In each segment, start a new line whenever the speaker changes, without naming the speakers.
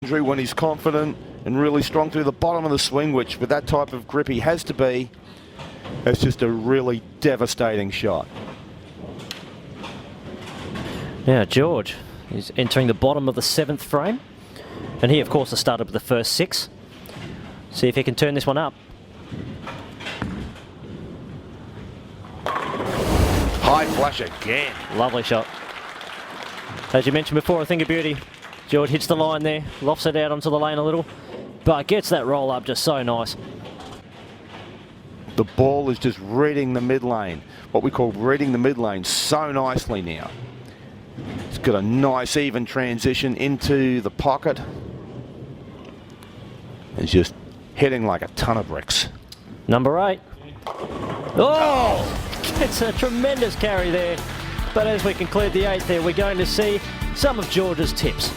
Andrew, when he's confident and really strong through the bottom of the swing, which with that type of grip he has to be, it's just a really devastating shot.
Now George is entering the bottom of the 7th frame, and he of course has started with the first 6. See if he can turn this one up.
High flush again.
Lovely shot. As you mentioned before, I think a beauty. George hits the line there, lofts it out onto the lane a little, but gets that roll up just so nice.
The ball is just reading the mid lane, what we call reading the mid lane, so nicely now. It's got a nice even transition into the pocket. It's just hitting like a ton of bricks.
Number 8. Oh! Gets a tremendous carry there. But as we conclude the 8th there, we're going to see some of George's tips.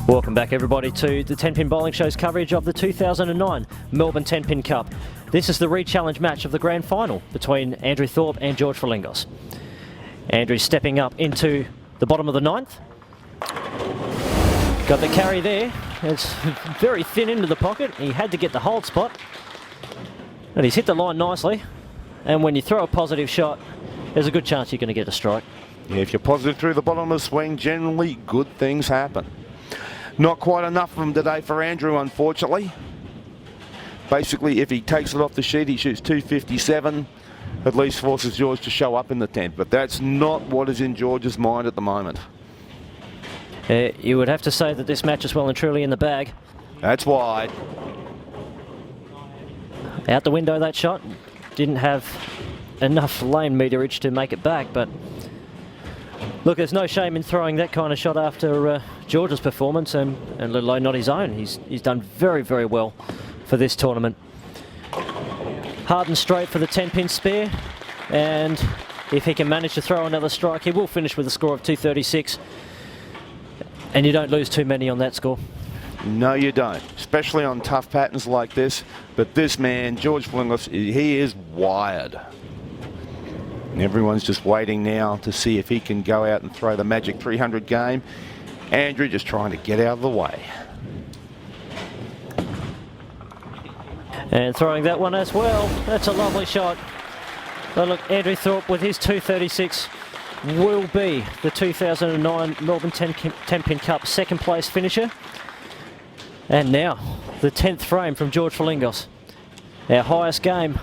Welcome back everybody to the Tenpin Bowling Show's coverage of the 2009 Melbourne Tenpin Cup. This is the re-challenge match of the grand final between Andrew Thorpe and George Frilingos. Andrew stepping up into the bottom of the 9th. Got the carry there. It's very thin into the pocket. He had to get the hold spot. And he's hit the line nicely. And when you throw a positive shot, there's a good chance you're going to get a strike.
Yeah, if you're positive through the bottom of the swing, generally good things happen. Not quite enough of them today for Andrew, unfortunately. Basically, if he takes it off the sheet, he shoots 257. At least forces George to show up in the 10th. But that's not what is in George's mind at the moment.
You would have to say that this match is well and truly in the bag.
That's wide.
Out the window that shot. Didn't have enough lane meterage to make it back, but look, there's no shame in throwing that kind of shot after George's performance, and let alone not his own. He's done very, very well for this tournament. Hard and straight for the 10-pin spare, and if he can manage to throw another strike, he will finish with a score of 236, and you don't lose too many on that score.
No, you don't, especially on tough patterns like this. But this man, George Frilingos, he is wired. And everyone's just waiting now to see if he can go out and throw the magic 300 game. Andrew just trying to get out of the way.
And throwing that one as well. That's a lovely shot. But look, Andrew Thorpe with his 236 will be the 2009 Melbourne Tenpin Cup 2nd place finisher. And now the 10th frame from George Frilingos. Our highest game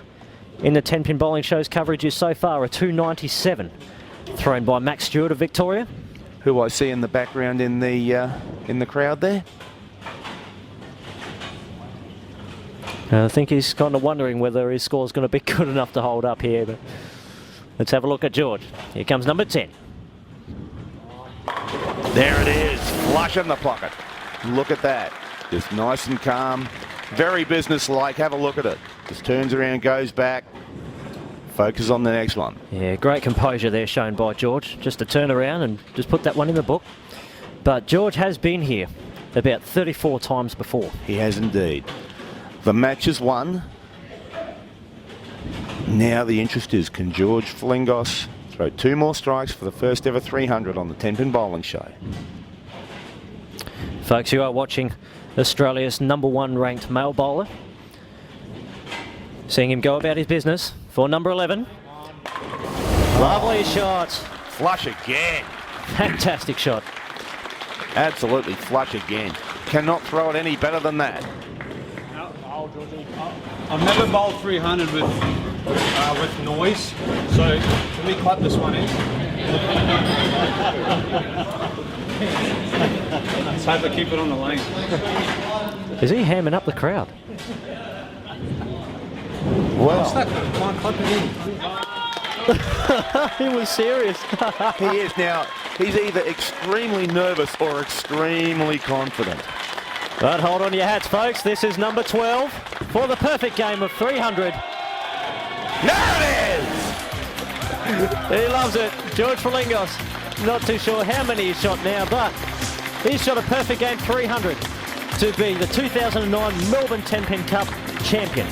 in the Tenpin Bowling Show's coverage is so far a 297, thrown by Max Stewart of Victoria,
who I see in the background in the crowd there.
I think he's kind of wondering whether his score is going to be good enough to hold up here. But let's have a look at George. Here comes number 10.
There it is, flush in the pocket. Look at that. Just nice and calm, very business-like. Have a look at it. Just turns around, goes back, focus on the next one.
Yeah, great composure there shown by George. Just to turn around and just put that one in the book. But George has been here about 34 times before.
He has indeed. The match is won. Now the interest is, can George Frilingos throw 2 more strikes for the first ever 300 on the Tenpin Bowling Show?
Folks, you are watching Australia's #1 ranked male bowler. Seeing him go about his business for number 11. Lovely shot.
Flush again.
Fantastic shot.
Absolutely flush again. Cannot throw it any better than that.
I've never bowled 300 with noise, so can we clap this one in? Let's hope they keep it on the lane.
Is he hamming up the crowd?
Well,
Come on, clap it in.
He was serious.
he is now. He's either extremely nervous or extremely confident.
But hold on to your hats, folks. This is number 12 for the perfect game of 300.
There it is!
He loves it. George Frilingos. Not too sure how many he's shot now, but he's shot a perfect game 300 to be the 2009 Melbourne Tenpin Cup champion.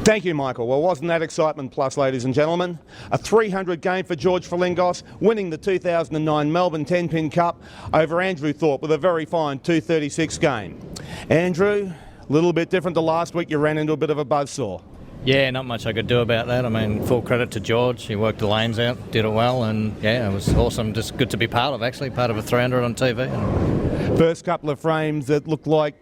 Thank you, Michael. Well, wasn't that excitement plus, ladies and gentlemen? A 300 game for George Frilingos, winning the 2009 Melbourne Tenpin Cup over Andrew Thorpe with a very fine 236 game. Andrew, a little bit different to last week. You ran into a bit of a buzzsaw.
Yeah, not much I could do about that. I mean, full credit to George. He worked the lanes out, did it well, and yeah, it was awesome. Just good to be part of, actually, part of a 300 on TV.
First couple of frames, it looked like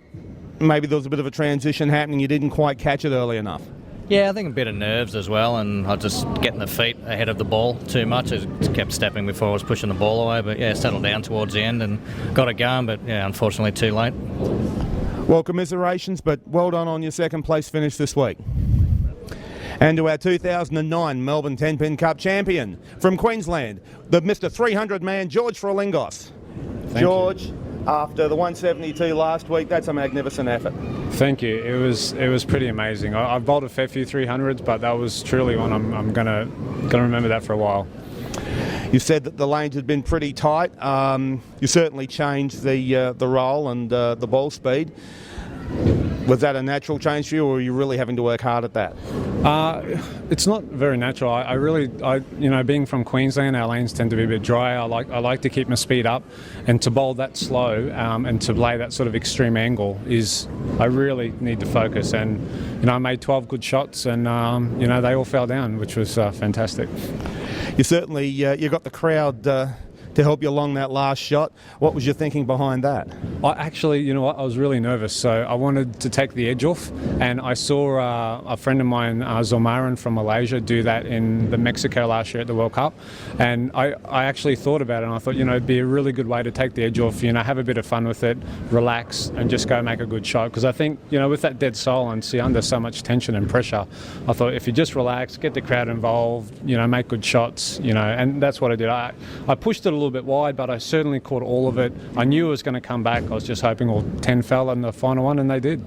maybe there was a bit of a transition happening. You didn't quite catch it early enough.
Yeah, I think a bit of nerves as well, and I just getting the feet ahead of the ball too much. I just kept stepping before I was pushing the ball away, but yeah, settled down towards the end and got it going, but yeah, unfortunately too late.
Well, commiserations, but well done on your second place finish this week. And to our 2009 Melbourne Tenpin Cup champion from Queensland, the Mr. 300 man, George Frilingos. George, after the 172 last week, that's a magnificent effort.
Thank you. It was pretty amazing. I've bowled a fair few 300s, but that was truly one I'm gonna remember that for a while.
You said that the lanes had been pretty tight. You certainly changed the roll and the ball speed. Was that a natural change for you, or were you really having to work hard at that?
It's not very natural. I you know, being from Queensland, our lanes tend to be a bit dry. I like to keep my speed up, and to bowl that slow and to lay that sort of extreme angle I really need to focus. And you know, I made 12 good shots, and you know, they all fell down, which was fantastic.
You certainly you got the crowd to help you along that last shot. What was your thinking behind that?
Actually, you know what, I was really nervous, so I wanted to take the edge off, and I saw a friend of mine, Zulmaran from Malaysia, do that in the Mexico last year at the World Cup, and I actually thought about it, and I thought, you know, it'd be a really good way to take the edge off, you know, have a bit of fun with it, relax, and just go make a good shot, because I think, you know, with that dead silence, you're under so much tension and pressure. I thought if you just relax, get the crowd involved, you know, make good shots, you know, and that's what I did. I pushed it a little bit wide, but I certainly caught all of it. I knew it was going to come back. I was just hoping all 10 fell in the final one, and they did.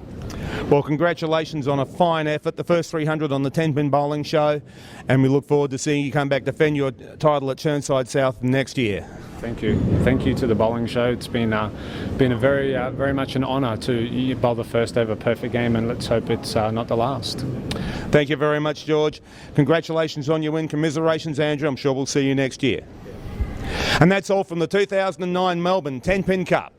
Well, congratulations on a fine effort, the first 300 on the Tenpin Bowling Show, and we look forward to seeing you come back to defend your title at Chirnside South next year.
Thank you. Thank you to the bowling show. It's been a very much an honour to bowl the first ever perfect game, and let's hope it's not the last.
Thank you very much, George. Congratulations on your win. Commiserations, Andrew. I'm sure we'll see you next year. And that's all from the 2009 Melbourne Tenpin Cup.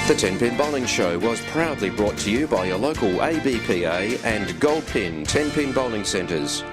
The Tenpin Bowling Show was proudly brought to you by your local APBA and Tenpin Bowling Centres.